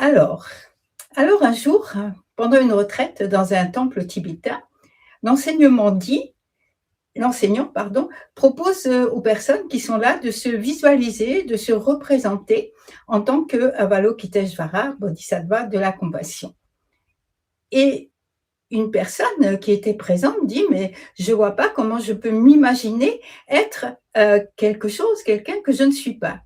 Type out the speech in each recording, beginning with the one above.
Alors, alors un jour, pendant une retraite dans un temple tibétain, l'enseignement dit l'enseignant, pardon, propose, aux personnes qui sont là de se visualiser, de se représenter en tant qu'Avalokiteshvara, bodhisattva de la compassion. Et une personne qui était présente dit: «Mais je ne vois pas comment je peux m'imaginer être, quelque chose, quelqu'un que je ne suis pas».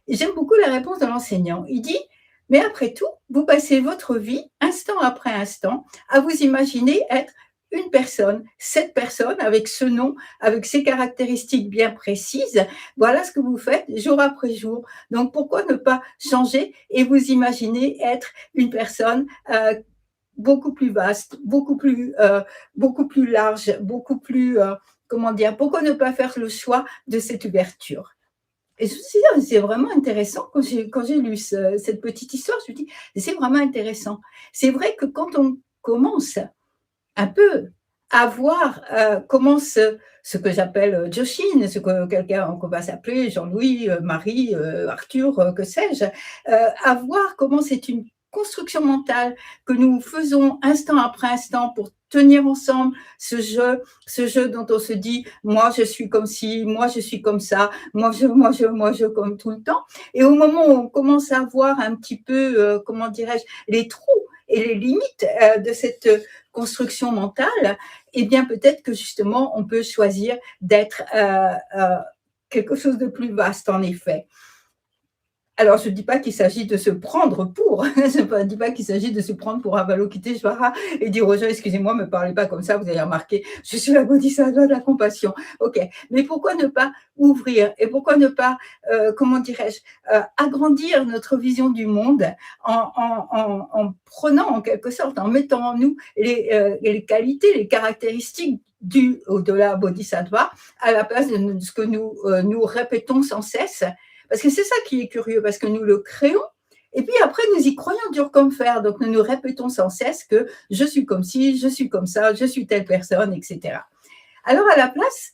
Et j'aime beaucoup la réponse de l'enseignant. Il dit: «Mais après tout, vous passez votre vie, instant après instant, à vous imaginer être une personne, cette personne avec ce nom, avec ces caractéristiques bien précises. Voilà ce que vous faites jour après jour. Donc pourquoi ne pas changer et vous imaginer être une personne, beaucoup plus vaste, beaucoup plus large, beaucoup plus, comment dire? Pourquoi ne pas faire le choix de cette ouverture?» Et je me suis dit: «C'est vraiment intéressant» quand j'ai lu cette petite histoire, je me dis: «C'est vraiment intéressant». C'est vrai que quand on commence un peu à voir, comment ce que j'appelle, Joshin, ce que quelqu'un qu'on va s'appeler Jean-Louis, Marie, Arthur, que sais-je, à voir comment c'est une construction mentale que nous faisons instant après instant pour tenir ensemble ce jeu dont on se dit: «Moi, je suis comme ci, moi, je suis comme ça, moi, je», comme tout le temps. Et au moment où on commence à voir un petit peu, comment dirais-je? Les trous et les limites, de cette construction mentale, eh bien peut-être que justement on peut choisir d'être quelque chose de plus vaste en effet. Alors, je ne dis pas qu'il s'agit de se prendre pour, je ne dis pas qu'il s'agit de se prendre pour Avalokiteshvara et dire aux gens: «Excusez-moi, ne me parlez pas comme ça, vous avez remarqué, je suis la bodhisattva de la compassion». OK, mais pourquoi ne pas ouvrir et pourquoi ne pas, comment dirais-je, agrandir notre vision du monde en prenant en quelque sorte, en mettant en nous les qualités, les caractéristiques du au-delà bodhisattva à la place de ce que nous répétons sans cesse, parce que c'est ça qui est curieux, parce que nous le créons et puis après nous y croyons dur comme fer. Donc nous nous répétons sans cesse que je suis comme ci, je suis comme ça, je suis telle personne, etc. Alors à la place,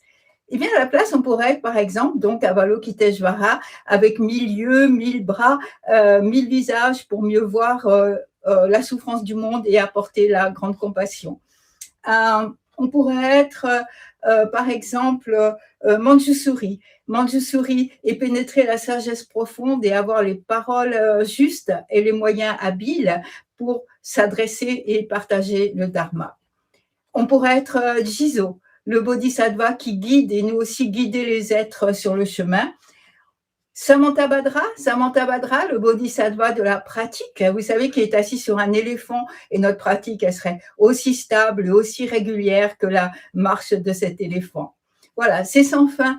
eh bien à la place, on pourrait être par exemple donc Avalokiteshvara avec 1000 yeux, 1000 bras, 1000 visages pour mieux voir la souffrance du monde et apporter la grande compassion. On pourrait être, par exemple, Manjusuri. Manjusuri et pénétrer la sagesse profonde et avoir les paroles justes et les moyens habiles pour s'adresser et partager le dharma. On pourrait être Jizo, le bodhisattva qui guide et nous aussi guider les êtres sur le chemin. Samantabhadra, le bodhisattva de la pratique, vous savez, qui est assis sur un éléphant et notre pratique, elle serait aussi stable et aussi régulière que la marche de cet éléphant. Voilà, c'est sans fin.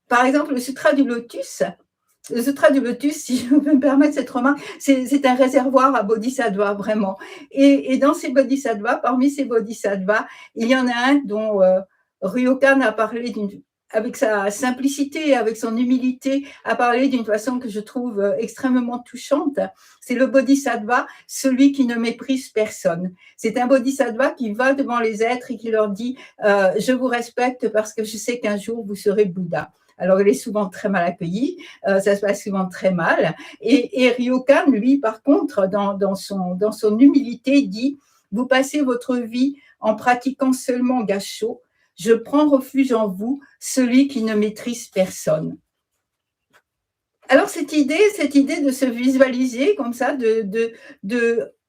Par exemple, le Sutra du Lotus, si je peux me permettre cette remarque, c'est un réservoir à bodhisattva, vraiment. Et dans ces bodhisattvas, parmi ces bodhisattvas, il y en a un dont Ryokan a parlé avec sa simplicité, avec son humilité, a parlé d'une façon que je trouve extrêmement touchante. C'est le bodhisattva, celui qui ne méprise personne. C'est un bodhisattva qui va devant les êtres et qui leur dit je vous respecte parce que je sais qu'un jour vous serez Bouddha. Alors, il est souvent très mal accueilli, ça se passe souvent très mal. Et Ryokan, lui, par contre, dans son humilité, dit « Vous passez votre vie en pratiquant seulement Gassho. Je prends refuge en vous, celui qui ne maîtrise personne. » Alors, cette idée de se visualiser comme ça,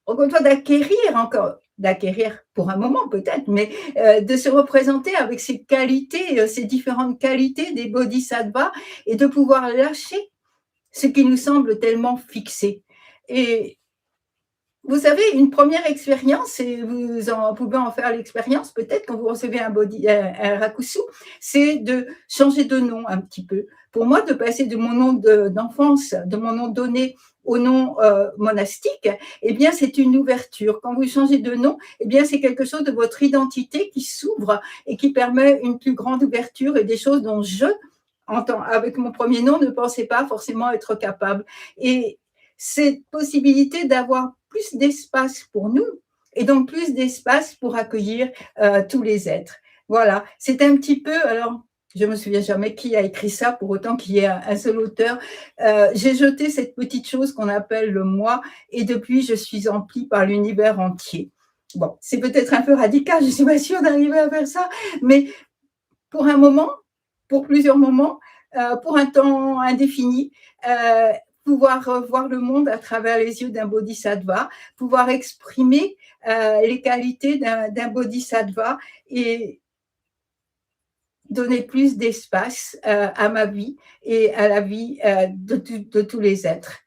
encore une fois, d'acquérir pour un moment peut-être, mais de se représenter avec ces qualités, ces différentes qualités des bodhisattvas et de pouvoir lâcher ce qui nous semble tellement fixé. Et vous savez, une première expérience, et vous pouvez en faire l'expérience peut-être quand vous recevez un rakusu, c'est de changer de nom un petit peu. Pour moi, de passer de mon nom d'enfance, de mon nom donné au nom monastique, eh bien, c'est une ouverture. Quand vous changez de nom, eh bien, c'est quelque chose de votre identité qui s'ouvre et qui permet une plus grande ouverture et des choses dont avec mon premier nom, ne pensais pas forcément être capable. Et cette possibilité d'avoir plus d'espace pour nous et donc plus d'espace pour accueillir tous les êtres. Voilà, c'est un petit peu, alors Je me souviens jamais qui a écrit ça, pour autant qu'il y ait un seul auteur. J'ai jeté cette petite chose qu'on appelle le moi, et depuis, je suis emplie par l'univers entier. Bon, c'est peut-être un peu radical, je suis pas sûre d'arriver à faire ça, mais pour un moment, pour plusieurs moments, pour un temps indéfini, pouvoir voir le monde à travers les yeux d'un bodhisattva, pouvoir exprimer les qualités d'un bodhisattva et donner plus d'espace à ma vie et à la vie de tous les êtres.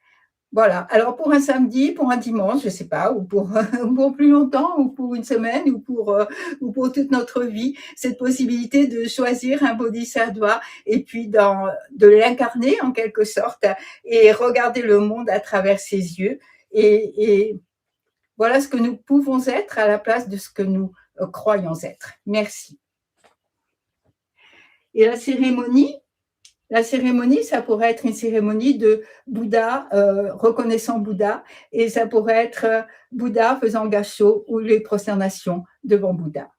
Voilà. Alors pour un samedi, pour un dimanche, je ne sais pas, ou pour plus longtemps, ou pour une semaine, ou pour toute notre vie, cette possibilité de choisir un bodhisattva et puis de l'incarner en quelque sorte et regarder le monde à travers ses yeux. Et voilà ce que nous pouvons être à la place de ce que nous croyons être. Merci. Et la cérémonie, ça pourrait être une cérémonie de Bouddha, reconnaissant Bouddha, et ça pourrait être Bouddha faisant gassho ou les prosternations devant Bouddha.